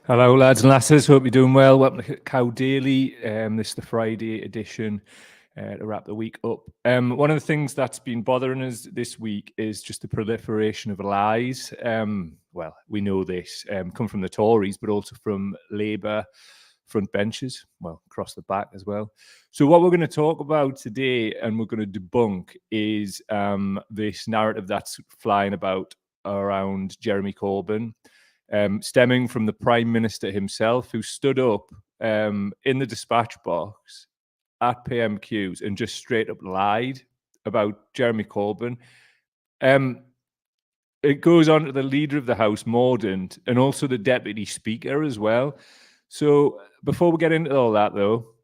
Hello, lads and lasses. Hope you're doing well. Welcome to Cow Daily. This is the Friday edition to wrap the week up. One of the things that's been bothering us this week is just the proliferation of lies. Well, we know this come from the Tories, but also from Labour front benches, well, across the back as well. So what we're going to talk about today and we're going to debunk is this narrative that's flying about around Jeremy Corbyn. Stemming from the Prime Minister himself, who stood up in the dispatch box at PMQs and just straight up lied about Jeremy Corbyn. It goes on to the Leader of the House, Mordaunt, and also the Deputy Speaker as well. So before we get into all that, though,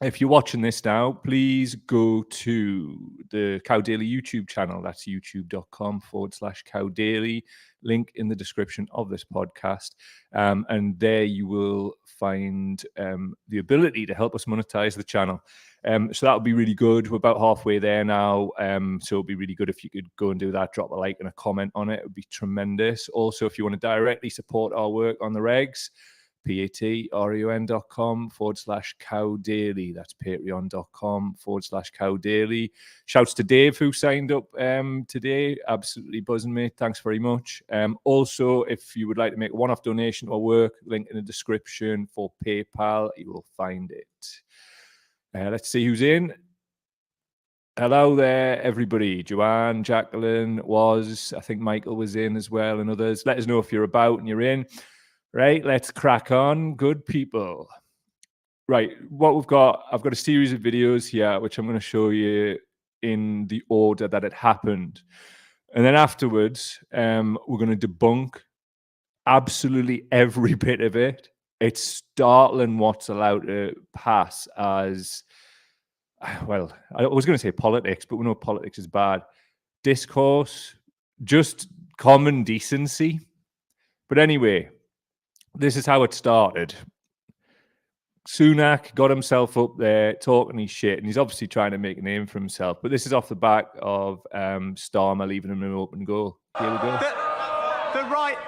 if you're watching this now, please go to the Cow Daily YouTube channel. That's youtube.com/Cow Daily. Link in the description of this podcast. And there you will find the ability to help us monetize the channel. So that would be really good. We're about halfway there now. So it'd be really good if you could go and do that, drop a like and a comment on it. It would be tremendous. Also, if you want to directly support our work on the regs, patreon.com/Cow Daily. That's patreon.com/Cow Daily. Shouts to Dave, who signed up today. Absolutely buzzing, mate. Thanks very much. Also, if you would like to make a one-off donation to our work, link in the description for PayPal. You will find it. Let's see who's in. Hello there, everybody. Joanne, Jacqueline, I think Michael was in as well, and others. Let us know if you're about and you're in. Right, let's crack on. Good people. Right, what I've got a series of videos here, which I'm going to show you in the order that it happened. And then afterwards, we're going to debunk absolutely every bit of it. It's startling what's allowed to pass as, well, I was going to say politics, but we know politics is bad. Discourse, just common decency. But anyway, this is how it started. Sunak got himself up there talking his shit, and he's obviously trying to make a name for himself. But this is off the back of Starmer leaving him an open goal. Here we go.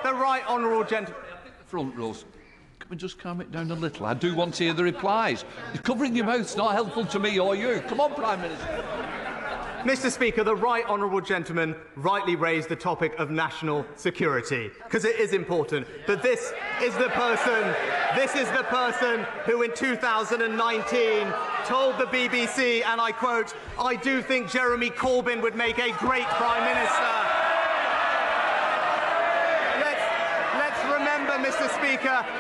The right honourable gentleman. Front rows. Can we just calm it down a little? I do want to hear the replies. You're covering your mouth's not helpful to me or you. Come on, Prime Minister. Mr. Speaker, the right honourable gentleman rightly raised the topic of national security, because it is important. But this is the person who in 2019 told the BBC, and I quote, "I do think Jeremy Corbyn would make a great Prime Minister."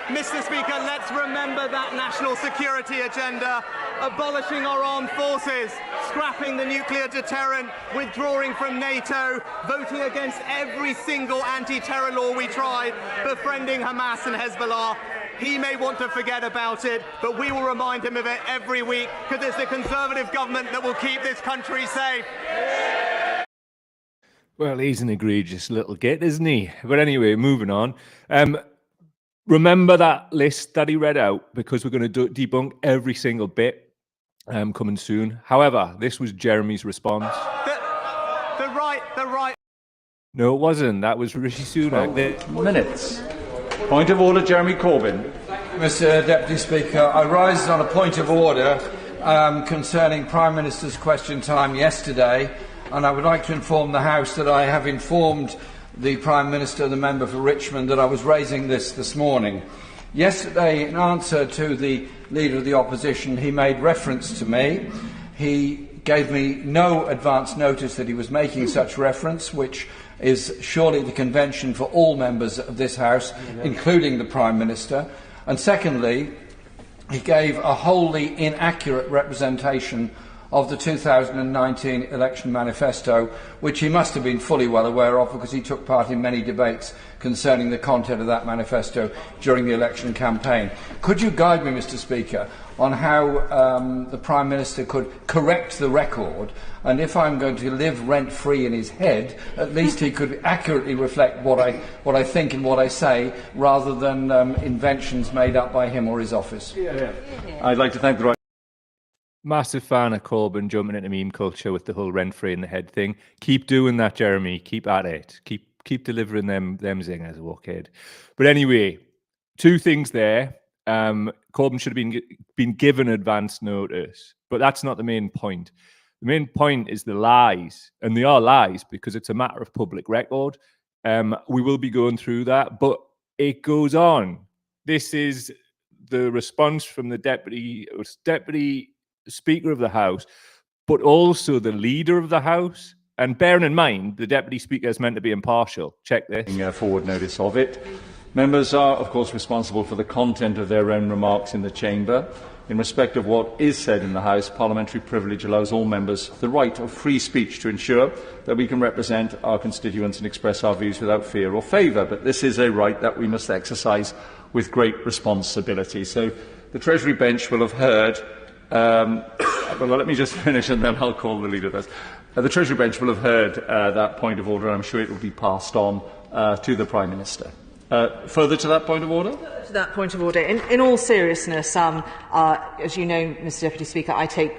Mr. Speaker, let's remember that national security agenda, abolishing our armed forces, scrapping the nuclear deterrent, withdrawing from NATO, voting against every single anti-terror law we tried, befriending Hamas and Hezbollah. He may want to forget about it, but we will remind him of it every week, because it's the Conservative government that will keep this country safe. Well, he's an egregious little git, isn't he? But anyway, moving on. Remember that list that he read out, because we're going to debunk every single bit coming soon. However, this was Jeremy's response. The right. No, it wasn't. That was Rishi Sunak. Minutes. Point of order, Jeremy Corbyn. Mr. Deputy Speaker, I rise on a point of order concerning Prime Minister's question time yesterday, and I would like to inform the House that I have informed the Prime Minister, the member for Richmond, that I was raising this morning. Yesterday, in answer to the Leader of the Opposition, he made reference to me. He gave me no advance notice that he was making such reference, which is surely the convention for all members of this House, including the Prime Minister. And secondly, he gave a wholly inaccurate representation of the 2019 election manifesto, which he must have been fully well aware of, because he took part in many debates concerning the content of that manifesto during the election campaign. Could you guide me, Mr. Speaker, on how the Prime Minister could correct the record, and if I'm going to live rent-free in his head, at least he could accurately reflect what I think and what I say, rather than inventions made up by him or his office? I'd like to thank the right. Massive fan of Corbyn jumping into meme culture with the whole rent-free in the head thing. Keep doing that, Jeremy. Keep at it. Keep delivering them zingers, walkhead. But anyway, two things there. Corbyn should have been given advance notice, but that's not the main point. The main point is the lies, and they are lies because it's a matter of public record. We will be going through that, but it goes on. This is the response from the Deputy Speaker of the House, but also the Leader of the House. And bearing in mind, the Deputy Speaker is meant to be impartial. Check this. Forward notice of it. Members are, of course, responsible for the content of their own remarks in the Chamber. In respect of what is said in the House, parliamentary privilege allows all members the right of free speech to ensure that we can represent our constituents and express our views without fear or favour. But this is a right that we must exercise with great responsibility. So the Treasury bench will have heard. Well, let me just finish and then I'll call the leader of this. The Treasury bench will have heard that point of order, and I'm sure it will be passed on to the Prime Minister. Further to that point of order? To that point of order, in all seriousness, as you know, Mr Deputy Speaker, I take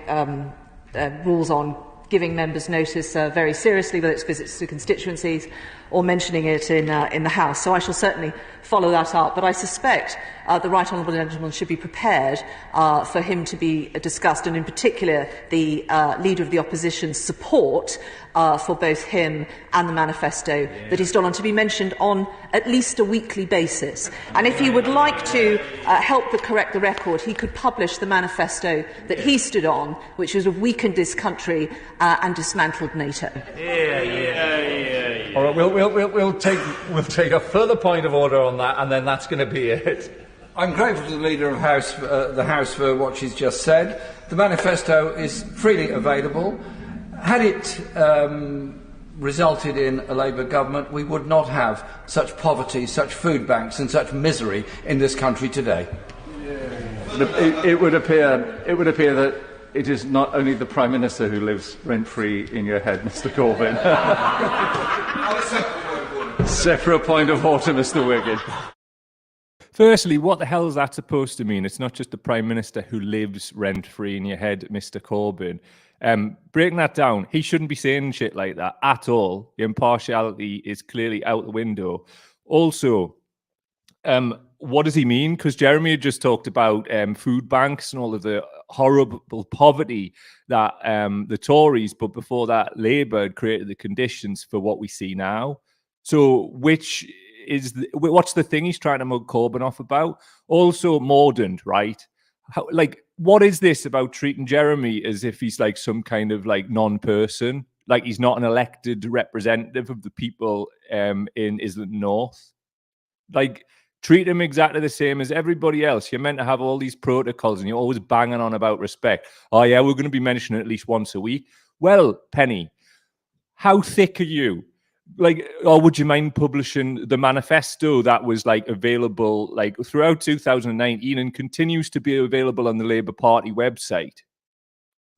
rules on giving members notice very seriously, whether it's visits to constituencies or mentioning it in the House. So I shall certainly follow that up. But I suspect the Right Honourable Gentleman should be prepared for him to be discussed, and in particular the Leader of the Opposition's support for both him and the manifesto that he stood on, to be mentioned on at least a weekly basis. And if he would like to help correct the record, he could publish the manifesto that he stood on, which would have weakened this country and dismantled NATO. All right, we'll take a further point of order on that, and then that's going to be it. I'm grateful to the Leader of the House for what she's just said. The manifesto is freely available. Had it resulted in a Labour government, we would not have such poverty, such food banks and such misery in this country today. It would appear that it is not only the Prime Minister who lives rent-free in your head, Mr Corbyn. Separate point of order, Mr Wiggin. Firstly, what the hell is that supposed to mean? It's not just the Prime Minister who lives rent-free in your head, Mr Corbyn. Breaking that down, he shouldn't be saying shit like that at all. The impartiality is clearly out the window. Also, what does he mean? Because Jeremy had just talked about food banks and all of the horrible poverty that the Tories, but before that, Labour had created the conditions for what we see now. So what's the thing he's trying to mug Corbyn off about? Also, Mordaunt, right? What is this about treating Jeremy as if he's like some kind of like non-person, like he's not an elected representative of the people in Islington North? Like, treat him exactly the same as everybody else. You're meant to have all these protocols and you're always banging on about respect. Oh yeah, we're going to be mentioning it at least once a week. Well, Penny, how thick are you? Like, or would you mind publishing the manifesto that was like available like throughout 2019 and continues to be available on the Labour Party website?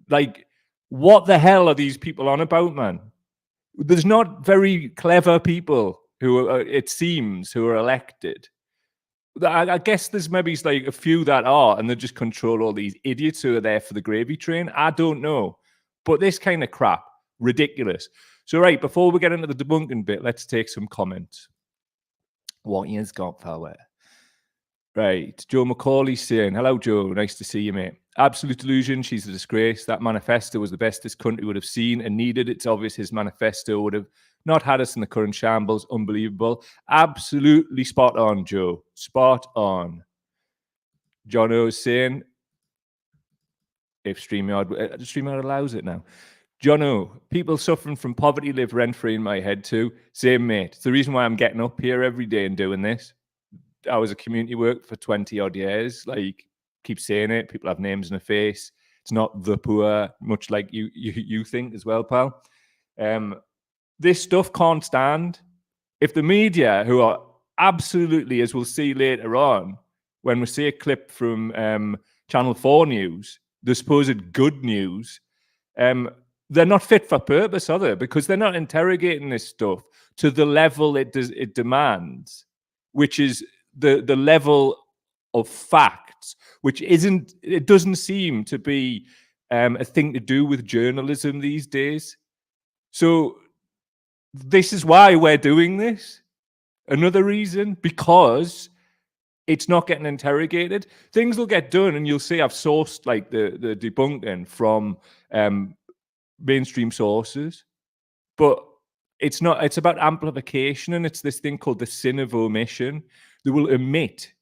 Like, what the hell are these people on about, man? There's not very clever people who are, it seems, who are elected. I guess there's maybe like a few that are, and they just control all these idiots who are there for the gravy train. I don't know. But this kind of crap, ridiculous. So, right, before we get into the debunking bit, let's take some comments. What has got power? Right, Joe McCauley saying, hello, Joe. Nice to see you, mate. Absolute delusion. She's a disgrace. That manifesto was the best this country would have seen and needed. It's obvious his manifesto would have not had us in the current shambles. Unbelievable. Absolutely spot on, Joe. Spot on. John O's saying, if StreamYard allows it now. John O, people suffering from poverty live rent-free in my head too. Same, mate. It's the reason why I'm getting up here every day and doing this. I was a community work for 20-odd years. Like, keep saying it. People have names and a face. It's not the poor, much like you think as well, pal. This stuff can't stand. If the media, who are absolutely, as we'll see later on, when we see a clip from Channel 4 News, the supposed good news, they're not fit for purpose, are they? Because they're not interrogating this stuff to the level it demands, which is the level of facts, which it doesn't seem to be a thing to do with journalism these days. So this is why we're doing this. Another reason, because it's not getting interrogated. Things will get done, and you'll see I've sourced like the debunking from mainstream sources, but it's not. It's about amplification, and it's this thing called the sin of omission. They will omit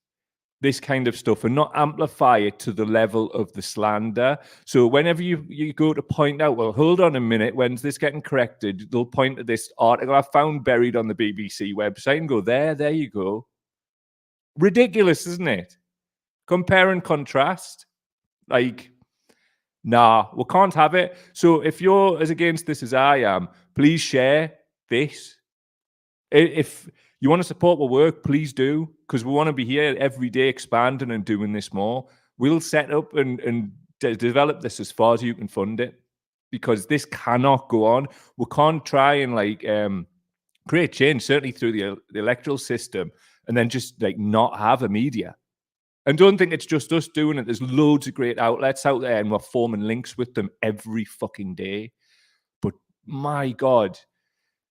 this kind of stuff and not amplify it to the level of the slander. So whenever you go to point out, well, hold on a minute, when's this getting corrected? They'll point to this article I found buried on the BBC website and go, there you go. Ridiculous, isn't it? Compare and contrast. Like, nah, we can't have it. So if you're as against this as I am, please share this. If you want to support our work, please do, because we want to be here every day expanding and doing this more. We'll set up and develop this as far as you can fund it, because this cannot go on. We can't try and create change, certainly through the electoral system, and then just not have a media. And don't think it's just us doing it. There's loads of great outlets out there, and we're forming links with them every fucking day. But my God,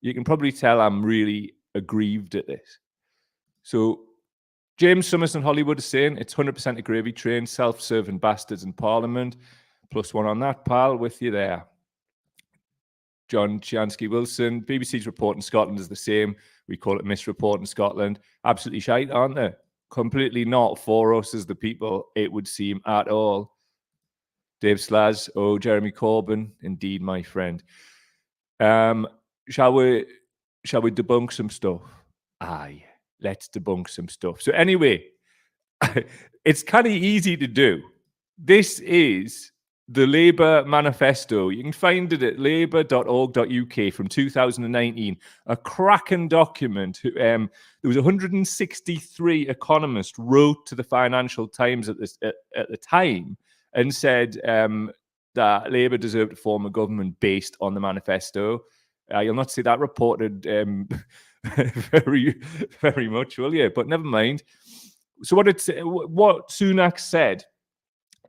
you can probably tell I'm really aggrieved at this. So James Summers in Hollywood is saying it's 100% a gravy train, self-serving bastards in Parliament. +1 on that, pal, with you there. John Chiansky Wilson, BBC's report in Scotland is the same. We call it misreport in Scotland. Absolutely shite, aren't they? Completely not for us as the people, it would seem, at all. Dave Slaz, Jeremy Corbyn, indeed, my friend. Shall we debunk some stuff? Aye, let's debunk some stuff. So anyway, it's kind of easy to do. This is the Labour manifesto. You can find it at labour.org.uk from 2019. A cracking document. There was 163 economists wrote to the Financial Times at the time and said that Labour deserved to form a government based on the manifesto. You'll not see that reported very, very much, will you? But never mind. So what Sunak said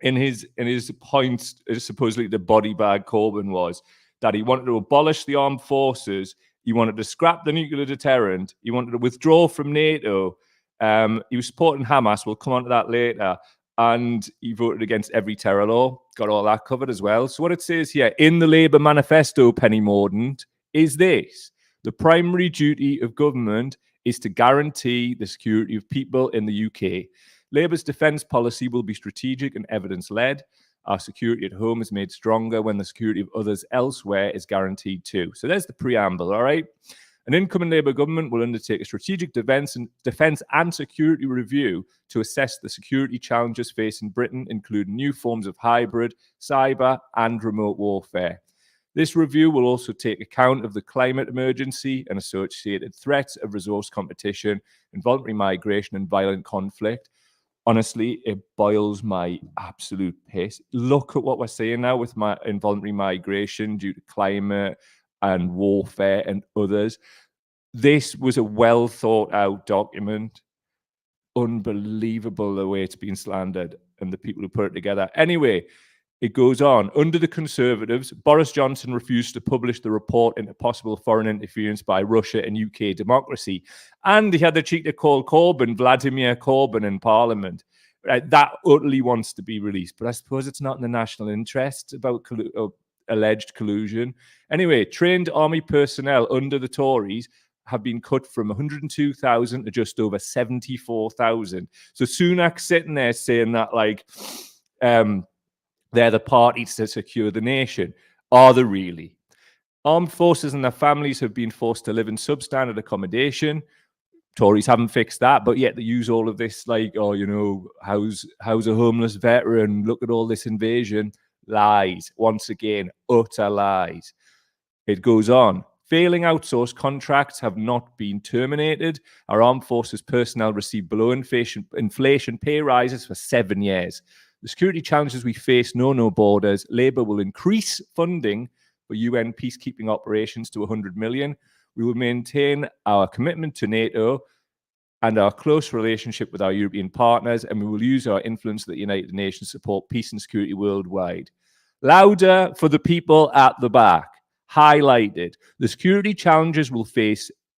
in his points, supposedly the body bag Corbyn, was that he wanted to abolish the armed forces, he wanted to scrap the nuclear deterrent, he wanted to withdraw from NATO, he was supporting Hamas, we'll come on to that later, and he voted against every terror law, got all that covered as well. So what it says here, in the Labour manifesto, Penny Mordaunt, is this: the primary duty of government is to guarantee the security of people in the UK. Labour's defence policy will be strategic and evidence-led. Our security at home is made stronger when the security of others elsewhere is guaranteed too. So there's the preamble, all right? An incoming Labour government will undertake a strategic defence and security review to assess the security challenges facing Britain, including new forms of hybrid, cyber and remote warfare. This review will also take account of the climate emergency and associated threats of resource competition, involuntary migration and violent conflict. Honestly, it boils my absolute piss. Look at what we're seeing now with my involuntary migration due to climate and warfare and others. This was a well thought out document. Unbelievable the way it's been slandered and the people who put it together. Anyway, it goes on. Under the Conservatives, Boris Johnson refused to publish the report into possible foreign interference by Russia in UK democracy. And he had the cheek to call Corbyn, Vladimir Corbyn, in Parliament. That utterly wants to be released. But I suppose it's not in the national interest about alleged collusion. Anyway, trained army personnel under the Tories have been cut from 102,000 to just over 74,000. So Sunak sitting there saying that, they're the parties to secure the nation. Are they really? Armed forces and their families have been forced to live in substandard accommodation. Tories haven't fixed that, but yet they use all of this how's a homeless veteran? Look at all this invasion. Lies. Once again, utter lies. It goes on. Failing outsourced contracts have not been terminated. Our armed forces personnel receive below inflation pay rises for 7 years. The security challenges we face know no borders. Labour will increase funding for UN peacekeeping operations to 100 million. We will maintain our commitment to NATO and our close relationship with our European partners, and we will use our influence at the United Nations to support peace and security worldwide. Louder for the people at the back. Highlighted. The security challenges we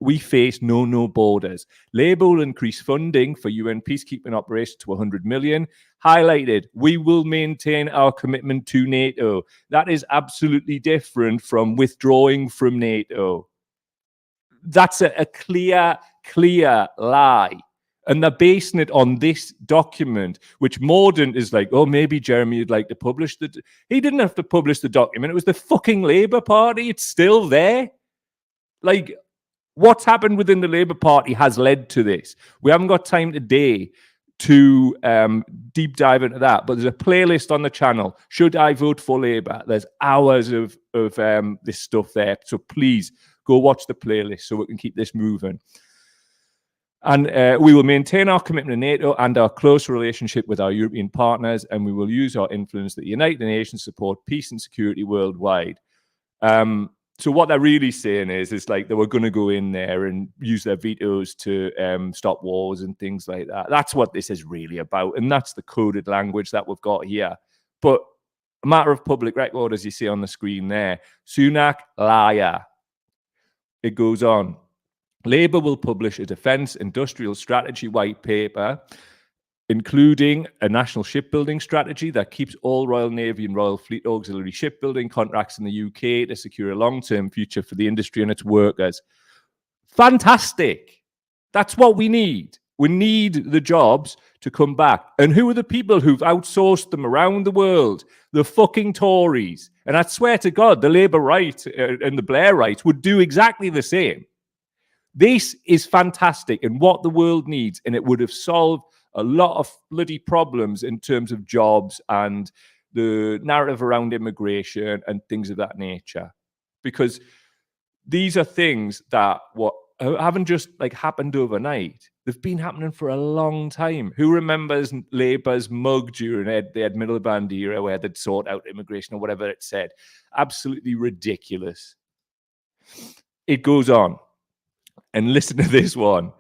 we face no borders. Labour will increase funding for UN peacekeeping operations to 100 million. Highlighted, we will maintain our commitment to NATO. That is absolutely different from withdrawing from NATO. That's a clear lie. And they're basing it on this document, which Mordaunt is like, oh, maybe Jeremy would like to publish the... He didn't have to publish the document. It was the fucking Labour Party. It's still there. Like, what's happened within the Labour Party has led to this. We haven't got time today to deep dive into that, but there's a playlist on the channel. Should I vote for Labour? There's hours of this stuff there. So please go watch the playlist so we can keep this moving. And we will maintain our commitment to NATO and our close relationship with our European partners, and we will use our influence that the United Nations support peace and security worldwide. So what they're really saying is like they were going to go in there and use their vetoes to stop wars and things like that. That's what this is really about, and that's the coded language that we've got here. But a matter of public record, as you see on the screen there, Sunak, liar. It goes on. Labour will publish a defence industrial strategy white paper, including a national shipbuilding strategy that keeps all Royal Navy and Royal Fleet auxiliary shipbuilding contracts in the UK to secure a long-term future for the industry and its workers. Fantastic. That's what we need. We need the jobs to come back. And who are the people who've outsourced them around the world? The fucking Tories. And I swear to God, the Labour right and the Blair right would do exactly the same. This is fantastic and what the world needs, and it would have solved a lot of bloody problems in terms of jobs and the narrative around immigration and things of that nature. Because these are things that haven't just like happened overnight. They've been happening for a long time. Who remembers Labour's mug during the Ed Miliband era where they'd sort out immigration or whatever it said? Absolutely ridiculous. It goes on. And listen to this one.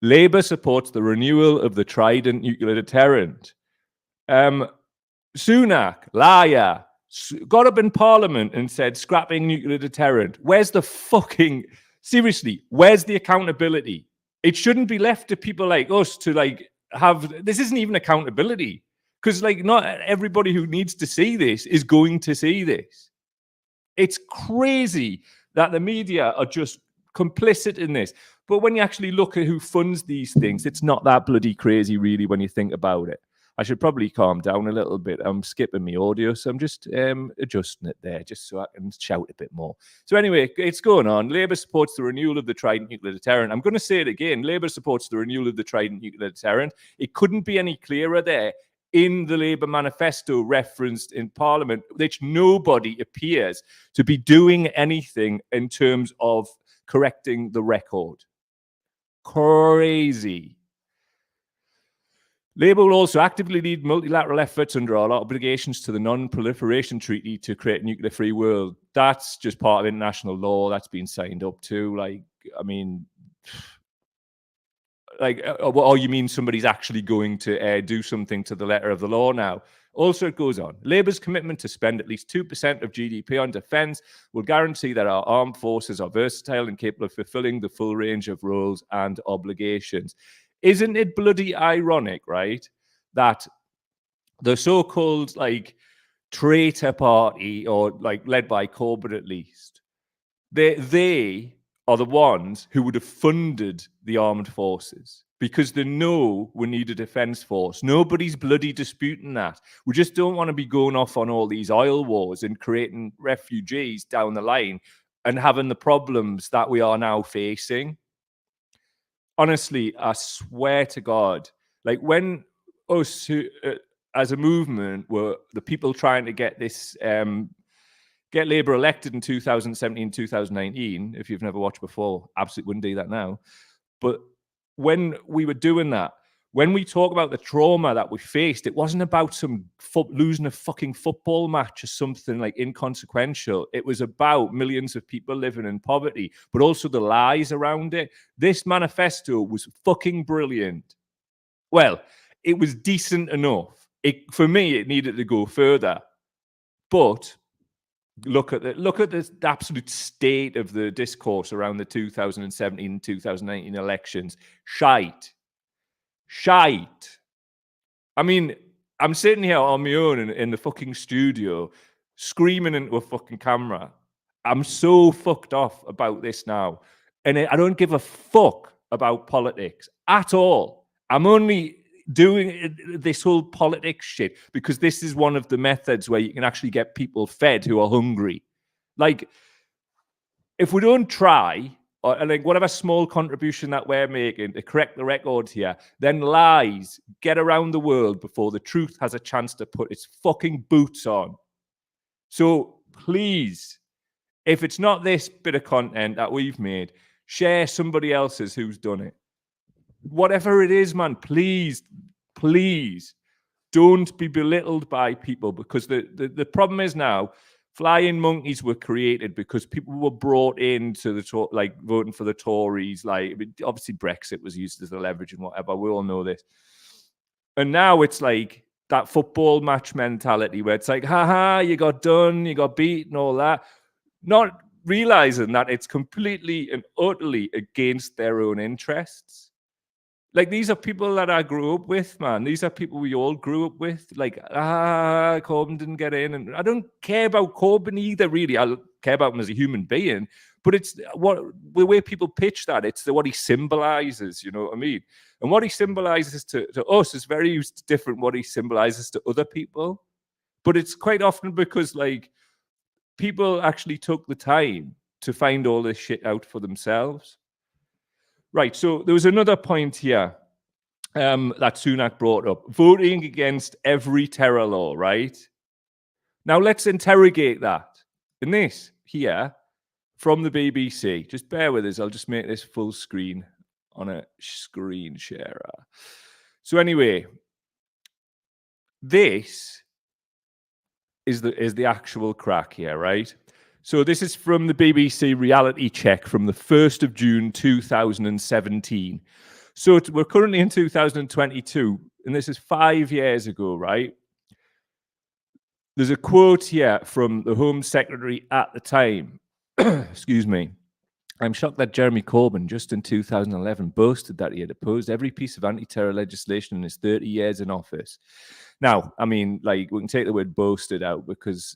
Labour supports the renewal of the Trident nuclear deterrent. Sunak, liar, got up in Parliament and said scrapping nuclear deterrent. Where's the fucking... Seriously, where's the accountability? It shouldn't be left to people like us to like have... This isn't even accountability. Because like not everybody who needs to see this is going to see this. It's crazy that the media are just complicit in this. But when you actually look at who funds these things, it's not that bloody crazy, really, when you think about it. I should probably calm down a little bit. I'm skipping my audio, so I'm just adjusting it there, just so I can shout a bit more. So anyway, it's going on. Labour supports the renewal of the Trident nuclear deterrent. I'm going to say it again. Labour supports the renewal of the Trident nuclear deterrent. It couldn't be any clearer there in the Labour manifesto referenced in Parliament, which nobody appears to be doing anything in terms of correcting the record. Crazy. Labour will also actively lead multilateral efforts under our obligations to the Non-Proliferation Treaty to create a nuclear-free world. That's just part of international law. That's been signed up to. Like, I mean, like, or you mean somebody's actually going to do something to the letter of the law now? Also, it goes on. Labour's commitment to spend at least 2% of GDP on defence will guarantee that our armed forces are versatile and capable of fulfilling the full range of roles and obligations. Isn't it bloody ironic, right, that the so-called, like, traitor party, or, like, led by Corbyn at least, they are the ones who would have funded the armed forces because they know we need a defence force. Nobody's bloody disputing that. We just don't want to be going off on all these oil wars and creating refugees down the line and having the problems that we are now facing. Honestly, I swear to God, like when us as a movement were the people trying to get this, get Labour elected in 2017, 2019, if you've never watched before, absolutely wouldn't do that now. But when we were doing that, when we talk about the trauma that we faced, it wasn't about some losing a fucking football match or something like inconsequential. It was about millions of people living in poverty, but also the lies around it. This manifesto was fucking brilliant. Well, it was decent enough. For me, it needed to go further. But Look at the absolute state of the discourse around the 2017 and 2019 elections. Shite. I mean, I'm sitting here on my own in the fucking studio, screaming into a fucking camera. I'm so fucked off about this now. And I don't give a fuck about politics at all. I'm only doing this whole politics shit because this is one of the methods where you can actually get people fed who are hungry. Like, if we don't try, or like whatever small contribution that we're making to correct the record here, then lies get around the world before the truth has a chance to put its fucking boots on. So please, if it's not this bit of content that we've made, share somebody else's who's done it. Whatever it is, man, please don't be belittled by people, because the problem is now, flying monkeys were created because people were brought into the like voting for the Tories. Like, obviously Brexit was used as a leverage and whatever. We all know this. And now it's like that football match mentality where it's like, haha, you got done, you got beat and all that. Not realizing that it's completely and utterly against their own interests. Like, these are people that I grew up with, man. These are people we all grew up with. Like, Corbyn didn't get in. And I don't care about Corbyn either, really. I care about him as a human being. But it's the way people pitch that. It's what he symbolizes, you know what I mean? And what he symbolizes to us is very different what he symbolizes to other people. But it's quite often because, like, people actually took the time to find all this shit out for themselves. Right, so there was another point here that Sunak brought up. Voting against every terror law, right? Now let's interrogate that. And this here from the BBC. Just bear with us. I'll just make this full screen on a screen sharer. So anyway, this is the actual crack here, right? So this is from the BBC reality check from the 1st of June 2017. So we're currently in 2022, and this is 5 years ago, right? There's a quote here from the Home Secretary at the time. Excuse me. I'm shocked that Jeremy Corbyn, just in 2011, boasted that he had opposed every piece of anti-terror legislation in his 30 years in office. Now, I mean, like, we can take the word boasted out because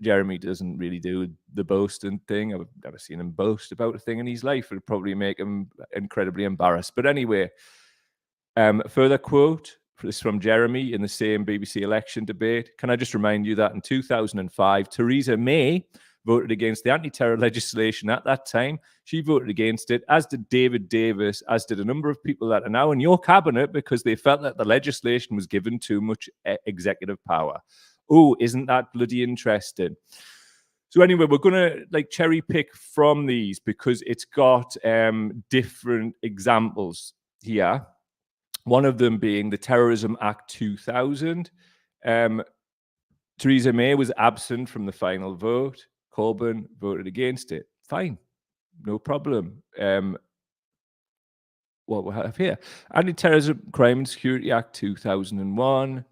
Jeremy doesn't really do the boasting thing. I've never seen him boast about a thing in his life. It would probably make him incredibly embarrassed. But anyway, further quote, this from Jeremy in the same BBC election debate. Can I just remind you that in 2005, Theresa May voted against the anti-terror legislation at that time. She voted against it, as did David Davis, as did a number of people that are now in your cabinet because they felt that the legislation was given too much executive power. Oh, isn't that bloody interesting? So anyway, we're going to like cherry pick from these because it's got different examples here. One of them being the Terrorism Act 2000. Theresa May was absent from the final vote. Corbyn voted against it. Fine, no problem. What we have here, Anti-Terrorism Crime and Security Act 2001.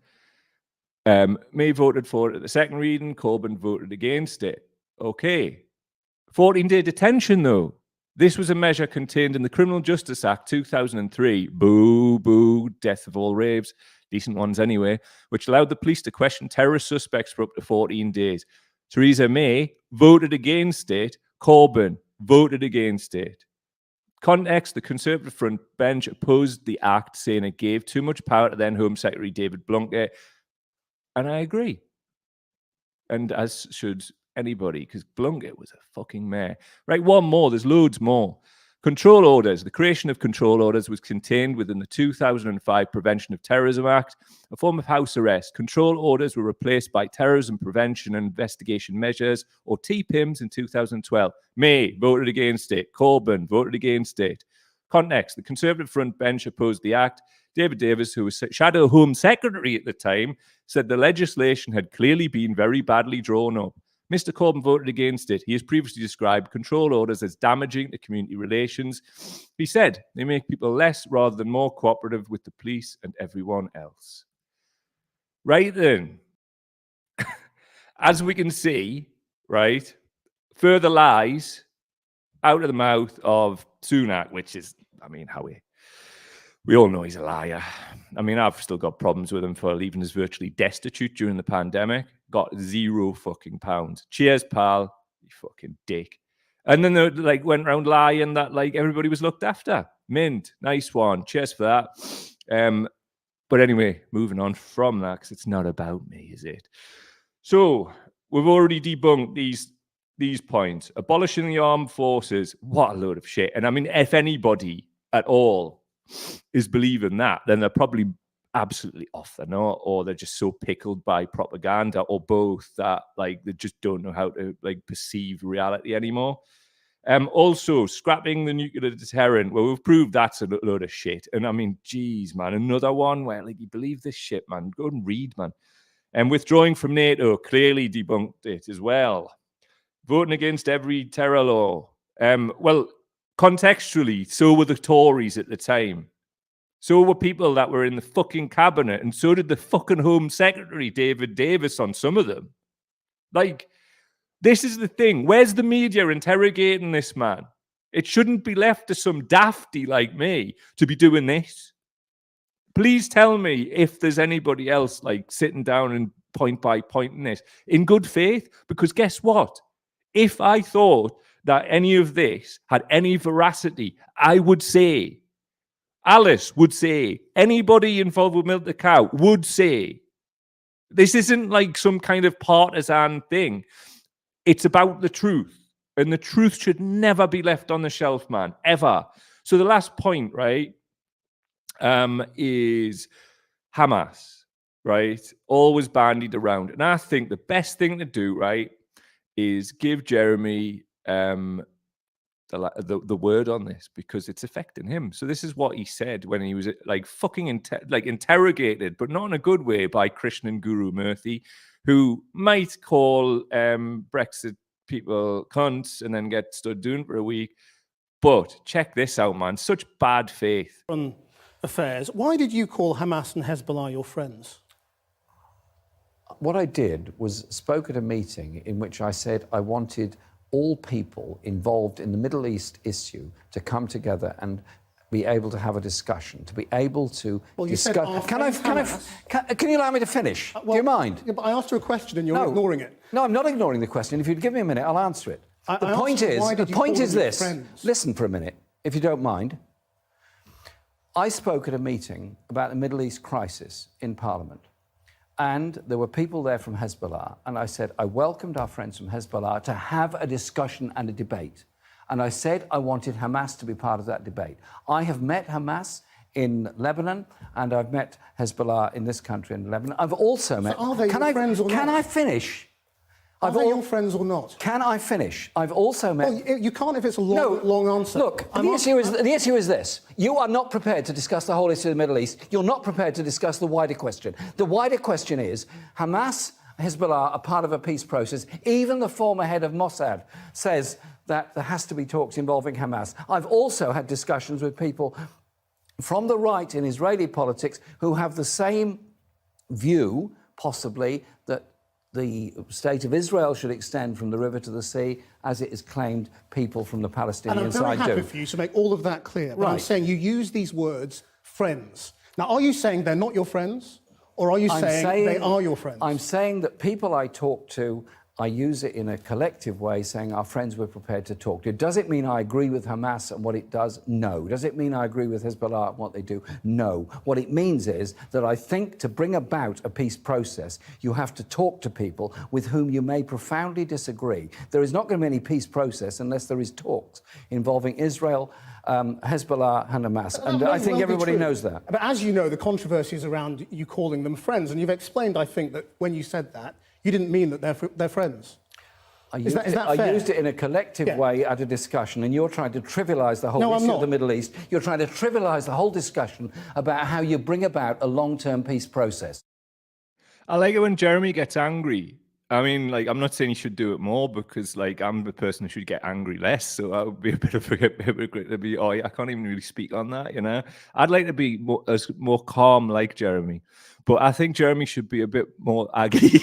May voted for it at the second reading. Corbyn voted against it. Okay. 14-day detention, though. This was a measure contained in the Criminal Justice Act 2003. Boo, boo, death of all raves. Decent ones anyway. Which allowed the police to question terrorist suspects for up to 14 days. Theresa May voted against it. Corbyn voted against it. Context, the Conservative front bench opposed the act, saying it gave too much power to then Home Secretary David Blunkett. And I agree. And as should anybody, because Blunkett was a fucking mayor. Right, one more. There's loads more. Control orders. The creation of control orders was contained within the 2005 Prevention of Terrorism Act, a form of house arrest. Control orders were replaced by Terrorism Prevention and Investigation Measures, or TPIMs, in 2012. May voted against it. Corbyn voted against it. Context. The Conservative front bench opposed the act. David Davis, who was Shadow Home Secretary at the time, said the legislation had clearly been very badly drawn up. Mr. Corbyn voted against it. He has previously described control orders as damaging to community relations. He said they make people less rather than more cooperative with the police and everyone else. Right then, as we can see, right? Further lies out of the mouth of Sunak, which is, I mean, how we all know he's a liar. I mean, I've still got problems with him for leaving us virtually destitute during the pandemic. Got £0 fucking pounds. Cheers, pal. You fucking dick. And then they like went around lying that like everybody was looked after. Mint, nice one. Cheers for that. But anyway, moving on from that, because it's not about me, is it? So we've already debunked these points. Abolishing the armed forces, what a load of shit. And I mean, if anybody at all is believing that, then they're probably absolutely off the nut, or they're just so pickled by propaganda, or both, that like they just don't know how to like perceive reality anymore. Also, scrapping the nuclear deterrent. Well, we've proved that's a load of shit. And I mean, geez, man, another one where like you believe this shit, man. Go and read, man. And withdrawing from NATO clearly debunked it as well. Voting against every terror law. Well, contextually, so were the Tories at the time. So were people that were in the fucking cabinet, and so did the fucking Home Secretary, David Davis, on some of them. Like, this is the thing. Where's the media interrogating this man? It shouldn't be left to some dafty like me to be doing this. Please tell me if there's anybody else like sitting down and point by point in this in good faith, because guess what? If I thought that any of this had any veracity, I would say, Alice would say, anybody involved with Milk the Cow would say, this isn't like some kind of partisan thing. It's about the truth. And the truth should never be left on the shelf, man, ever. So the last point, right, is Hamas, right? Always bandied around. And I think the best thing to do, right, is give Jeremy the word on this, because it's affecting him. So this is what he said when he was like fucking interrogated, but not in a good way, by Krishnan Guru Murthy, who might call Brexit people cunts and then get stood down for a week. But check this out, man. Such bad faith. On affairs. Why did you call Hamas and Hezbollah your friends? What I did was spoke at a meeting in which I said I wanted all people involved in the Middle East issue to come together and be able to have a discussion, to be able to discuss. Can you allow me to finish? Do you mind? Yeah, but I asked you a question and you're ignoring it. No, I'm not ignoring the question. If you'd give me a minute, I'll answer it. The point is this. Friends? Listen for a minute, if you don't mind. I spoke at a meeting about the Middle East crisis in Parliament. And there were people there from Hezbollah. And I said, I welcomed our friends from Hezbollah to have a discussion and a debate. And I said I wanted Hamas to be part of that debate. I have met Hamas in Lebanon, and I've met Hezbollah in this country in Lebanon. I've also met... Are they your friends or not? Can I finish? Are they your friends or not? Can I finish? I've also met... Well, you can't if it's a long answer. Look, the issue is this. You are not prepared to discuss the whole issue of the Middle East. You're not prepared to discuss the wider question. The wider question is, Hamas, Hezbollah are part of a peace process. Even the former head of Mossad says that there has to be talks involving Hamas. I've also had discussions with people from the right in Israeli politics who have the same view, possibly, that the state of Israel should extend from the river to the sea, as it is claimed people from the Palestinian side do. And I'm very happy for you to make all of that clear. But I'm saying you use these words, friends. Now, are you saying they're not your friends? Or are you saying they are your friends? I'm saying that people I talk to, I use it in a collective way, saying our friends we're prepared to talk to. Does it mean I agree with Hamas and what it does? No. Does it mean I agree with Hezbollah and what they do? No. What it means is that I think to bring about a peace process, you have to talk to people with whom you may profoundly disagree. There is not going to be any peace process unless there is talks involving Israel, Hezbollah and Hamas. And I think everybody knows that. But as you know, the controversy is around you calling them friends. And you've explained, I think, that when you said that, you didn't mean that they're friends. Is that fair? I used it in a collective way at a discussion, and you're trying to trivialise the whole issue of the Middle East. You're trying to trivialise the whole discussion about how you bring about a long-term peace process. I like it when Jeremy gets angry I mean, like, I'm not saying he should do it more because, like, I'm the person who should get angry less. So that would be a bit of a hypocrite to be, I can't even really speak on that, you know? I'd like to be more calm like Jeremy. But I think Jeremy should be a bit more aggy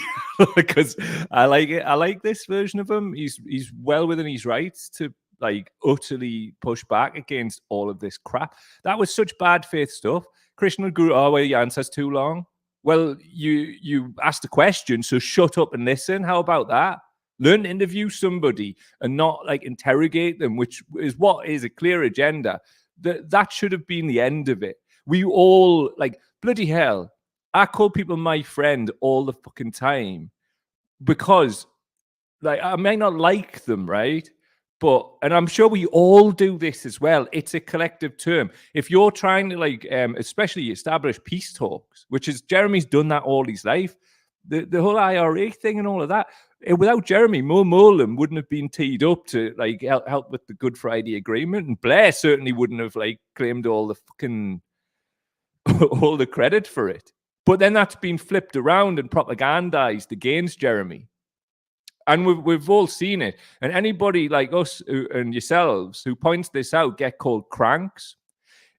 because I like it. I like this version of him. He's well within his rights to, like, utterly push back against all of this crap. That was such bad faith stuff. Christian would go, oh, well, your answer's too long. Well, you asked a question, so shut up and listen. How about that? Learn to interview somebody and not, like, interrogate them, which is what is a clear agenda. That should have been the end of it. We all, like, bloody hell, I call people my friend all the fucking time because, like, I may not like them, right? But, and I'm sure we all do this as well. It's a collective term. If you're trying to, like, especially establish peace talks, which is, Jeremy's done that all his life, the whole IRA thing and all of that, without Jeremy, Mo Molan wouldn't have been teed up to, like, help with the Good Friday Agreement, and Blair certainly wouldn't have, like, claimed all the fucking all the credit for it. But then that's been flipped around and propagandized against Jeremy. And we've all seen it. And anybody like us and yourselves who points this out get called cranks.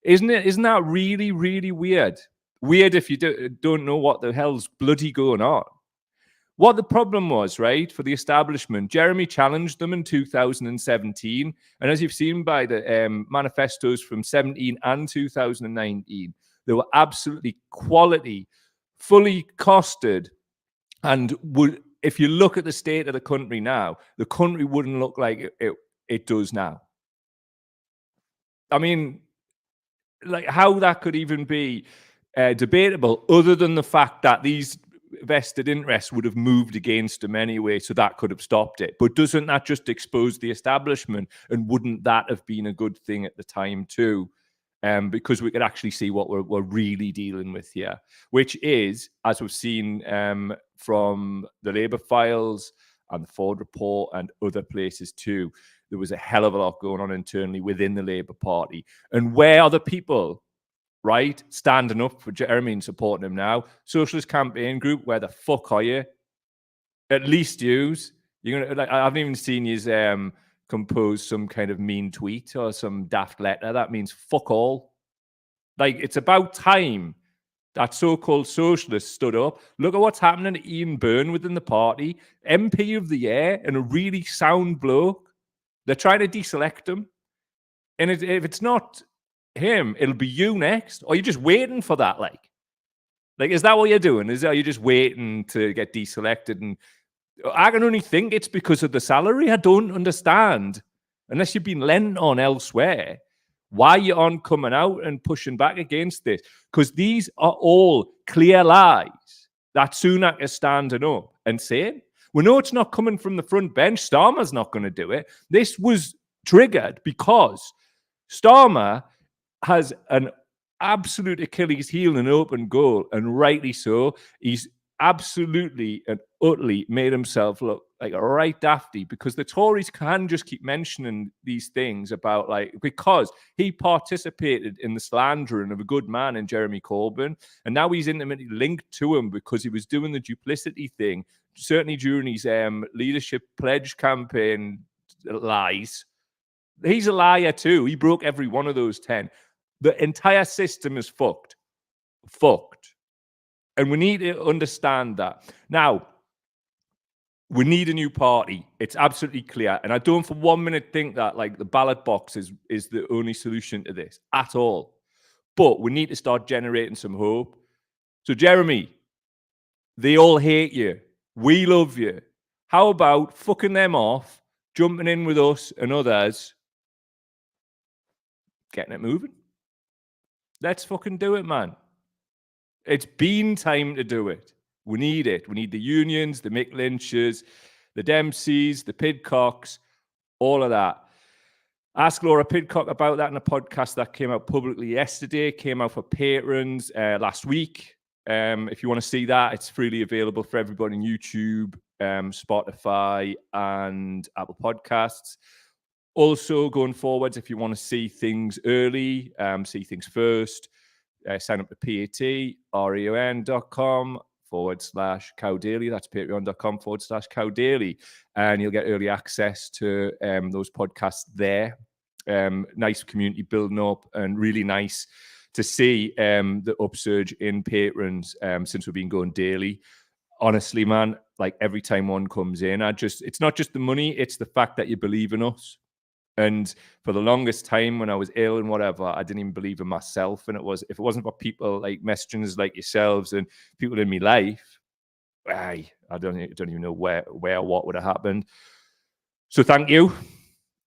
Isn't that really, really weird? Weird if you don't know what the hell's bloody going on. What the problem was, right, for the establishment, Jeremy challenged them in 2017. And as you've seen by the manifestos from 17 and 2019, they were absolutely quality, fully costed, and would... If you look at the state of the country now, the country wouldn't look like it does now. I mean, like, how that could even be debatable, other than the fact that these vested interests would have moved against them anyway, so that could have stopped it. But doesn't that just expose the establishment? And wouldn't that have been a good thing at the time too? Because we could actually see what we're really dealing with here, which is, as we've seen from the Labour files and the Ford report and other places too, there was a hell of a lot going on internally within the Labour Party. And where are the people, right, standing up for Jeremy and supporting him now? Socialist Campaign Group, where the fuck are you? At least yous. You're gonna, like, I haven't even seen yous compose some kind of mean tweet or some daft letter. That means fuck all. Like, it's about time that so-called socialists stood up. Look at what's happening to Ian Byrne within the party, MP of the year and a really sound bloke. They're trying to deselect him. And if it's not him, it'll be you next. Or you're just waiting for that, like, is that what you're doing? Are you just waiting to get deselected? And I can only think it's because of the salary. I don't understand, unless you've been lent on elsewhere, why you aren't coming out and pushing back against this. Because these are all clear lies that Sunak is standing up and saying. We know it's not coming from the front bench. Starmer's not going to do it. This was triggered because Starmer has an absolute Achilles heel and open goal, and rightly so. He's absolutely and utterly made himself look like a right dafty, because the Tories can just keep mentioning these things about, like, because he participated in the slandering of a good man in Jeremy Corbyn, and now he's intimately linked to him because he was doing the duplicity thing, certainly during his leadership pledge campaign lies. He's a liar too. He broke every one of those 10. The entire system is fucked. And we need to understand that. Now, we need a new party. It's absolutely clear. And I don't for 1 minute think that, like, the ballot box is the only solution to this at all. But we need to start generating some hope. So, Jeremy, they all hate you. We love you. How about fucking them off, jumping in with us and others, getting it moving? Let's fucking do it, man. It's been time to do it. We need it. We need the unions, the Mick Lynches, the Dempseys, the Pidcocks, all of that. Ask Laura Pidcock about that in a podcast that came out publicly yesterday, came out for patrons last week. If you want to see that, it's freely available for everybody on YouTube, Spotify, and Apple Podcasts. Also, going forwards, if you want to see things early, see things first, sign up to PAT, reon.com patreon.com/cowdaily. That's patreon.com/cowdaily. And you'll get early access to those podcasts there. Nice community building up, and really nice to see the upsurge in patrons since we've been going daily. Honestly, man, like every time one comes in, it's not just the money, it's the fact that you believe in us. And for the longest time when I was ill and whatever, I didn't even believe in myself. And if it wasn't for people like messengers like yourselves and people in my life, I don't even know where what would have happened. So thank you.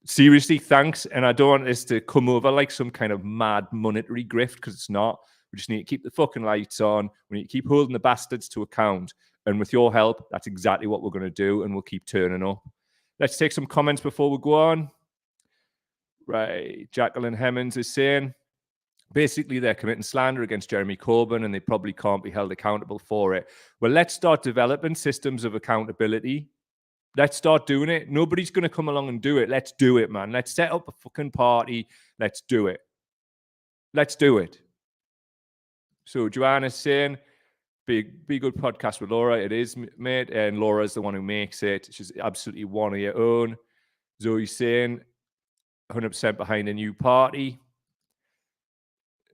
Seriously, thanks. And I don't want this to come over like some kind of mad monetary grift, because it's not. We just need to keep the fucking lights on. We need to keep holding the bastards to account. And with your help, that's exactly what we're going to do. And we'll keep turning up. Let's take some comments before we go on. Right. Jacqueline Hemmings is saying, basically, they're committing slander against Jeremy Corbyn and they probably can't be held accountable for it. Well, let's start developing systems of accountability. Let's start doing it. Nobody's going to come along and do it. Let's do it, man. Let's set up a fucking party. Let's do it. Let's do it. So Joanna's saying, be good podcast with Laura. It is, mate. And Laura's the one who makes it. She's absolutely one of your own. Zoe's saying, 100% behind a new party.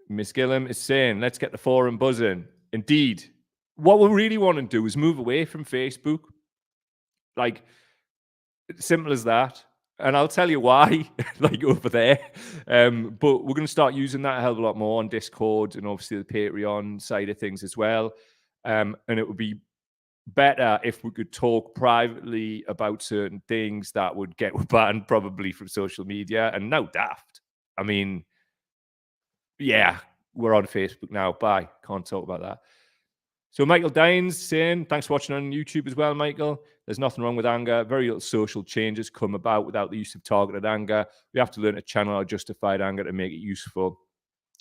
Miss Gillam is saying, let's get the forum buzzing. Indeed. What we really want to do is move away from Facebook. Like, simple as that. And I'll tell you why, like over there. But we're going to start using that a hell of a lot more on Discord and obviously the Patreon side of things as well. And it would be better if we could talk privately about certain things that would get banned probably from social media. And no daft. I mean, yeah, we're on Facebook now. Bye. Can't talk about that. So Michael Dines saying, thanks for watching on YouTube as well, Michael. There's nothing wrong with anger. Very little social changes come about without the use of targeted anger. We have to learn to channel our justified anger to make it useful.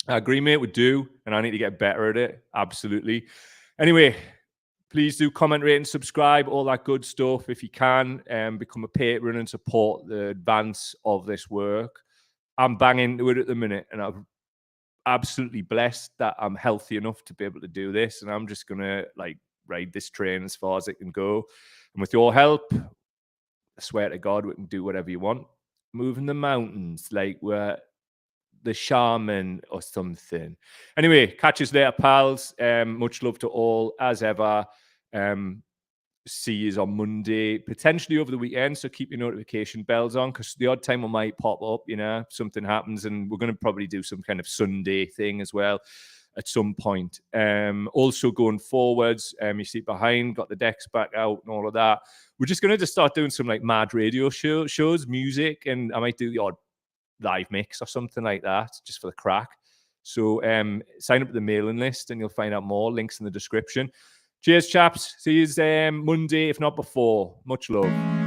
I agree, mate, we do. And I need to get better at it. Absolutely. Anyway, please do comment, rate, and subscribe, all that good stuff. If you can, become a patron and support the advance of this work. I'm banging into it at the minute, and I'm absolutely blessed that I'm healthy enough to be able to do this. And I'm just going to ride this train as far as it can go. And with your help, I swear to God, we can do whatever you want. Moving the mountains like we're the shaman or something. Anyway, catch us later, pals. Much love to all, as ever. See you on Monday, potentially over the weekend. So keep your notification bells on, because the odd time I might pop up, something happens, and we're going to probably do some kind of Sunday thing as well at some point. Also going forwards, you see behind, got the decks back out and all of that. We're just going to just start doing some like mad radio shows, music, and I might do the odd live mix or something like that, just for the crack. So sign up to the mailing list and you'll find out more. Links in the description. Cheers, chaps. See you Monday, if not before. Much love.